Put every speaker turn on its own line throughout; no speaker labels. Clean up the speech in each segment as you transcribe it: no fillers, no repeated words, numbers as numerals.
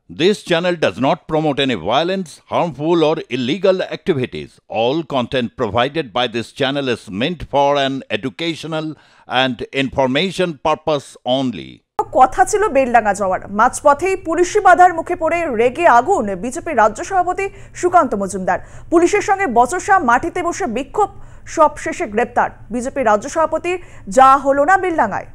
This channel does not promote any violence, harmful, or illegal activities. All content provided by this channel is meant for an educational and information purpose only.
কথা ছিল বেলডাঙ্গা যাওয়ার মাঝপথেই পুলিশি বাধার মুখে পড়ে রেগে আগুন বিজেপি রাজ্য সভাপতি সুকান্ত মজুমদার। পুলিশের সঙ্গে বচসা, মাটিতে বসে বিক্ষোভ, সব শেষে গ্রেপ্তার বিজেপি রাজ্য সভাপতির। যা হলো না বেলডাঙ্গায়।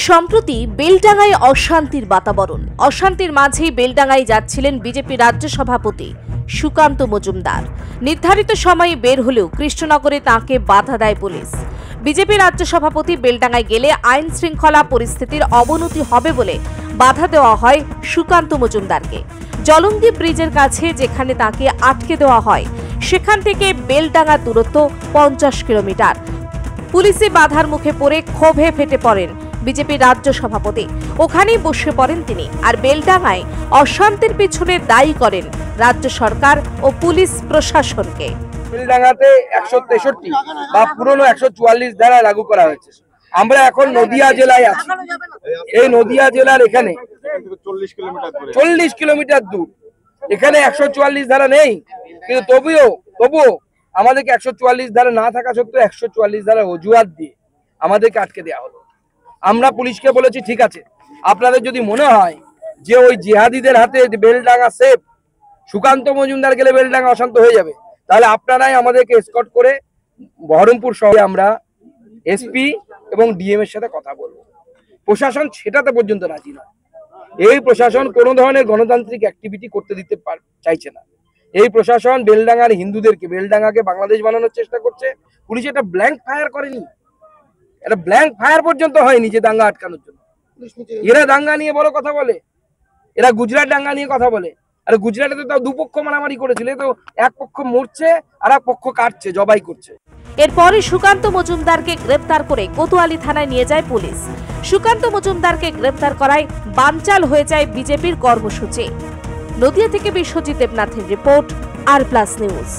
সম্প্রতি বেলডাঙ্গায় অশান্তির বাতাবরণ। অশান্তির মাঝেই বেলডাঙ্গায় যাচ্ছিলেন বিজেপি রাজ্য সভাপতি সুকান্ত মজুমদার। নির্ধারিত সময়ে বের হলেও কৃষ্ণনগরে তাঁকে বাধা দেয় পুলিশ। বিজেপি রাজ্য সভাপতি বেলডাঙ্গায় গেলে আইন শৃঙ্খলা পরিস্থিতির অবনতি হবে বলে বাধা দেওয়া হয় সুকান্ত মজুমদারকে। জলঙ্গি ব্রিজের কাছে যেখানে তাঁকে আটকে দেওয়া হয় সেখান থেকে বেলডাঙ্গার দূরত্ব 50 কিলোমিটার। পুলিশি বাধার মুখে পড়ে ক্ষোভে ফেটে পড়েন বিজেপি রাজ্য সভাপতি। ওখানেই বসে পড়েন তিনি। আর বেলডাঙ্গায় অশান্তির পিছনে দায়ী করেন রাজ্য সরকার ও পুলিশ প্রশাসনকে।
বেলডাঙ্গাতে 163 বা পুরনো 144 ধারা লাগু করা হয়েছে। আমরা এখন নদিয়া জেলায় আছি। এই নদিয়া জেলার এখানে 40 কিলোমিটার দূর। এখানে 144 ধারা নেই, কিন্তু তবুও আমাদেরকে 144 ধারা না থাকা সত্ত্বেও 144 ধারা অজুহাত দিয়ে আমাদেরকে আটকে দেওয়া হলো। আমরা পুলিশকে বলেছি, ঠিক আছে, আপনাদের যদি মনে হয় যে ওই জিহাদিদের হাতে বেলডাঙ্গা সেফ, সুকান্ত মজুমদার গেলে বেলডাঙ্গা অশান্ত হয়ে যাবে, তাহলে আপনারাই আমাদেরকে এসকর্ট করে বহরমপুর শহরে আমরা এসপি এবং ডিএম এর সাথে কথা বলবো। প্রশাসন সেটাতে পর্যন্ত রাজি না। এই প্রশাসন কোনো ধরনের গণতান্ত্রিক অ্যাক্টিভিটি করতে দিতে চাইছে না। এই প্রশাসন বেলডাঙ্গার হিন্দুদেরকে, বেলডাঙ্গাকে বাংলাদেশ বানানোর চেষ্টা করছে। পুলিশ এটা ব্ল্যাঙ্ক ফায়ার করেনি, এটা ব্ল্যাঙ্ক ফায়ার পর্যন্ত হয়নি যে দাঙ্গা আটকানোর জন্য। এরা দাঙ্গা নিয়ে বড় কথা বলে, এরা গুজরাট দাঙ্গা নিয়ে কথা বলে। আর গুজরাটে তো তাও দুপক্ষ মারামারি করেছিল, তো এক পক্ষ মরছে আর এক পক্ষ কাটছে, জবাই করছে।
এরপরে সুকান্ত মজুমদারকে গ্রেপ্তার করে কোতোয়ালি থানায় নিয়ে যায় পুলিশ। সুকান্ত মজুমদারকে গ্রেপ্তার করায় বানচাল হয়ে যায় বিজেপির কর্মসূচি। নদিয়া থেকে বিশ্বজিৎ দেবনাথের রিপোর্ট, আর প্লাস নিউজ।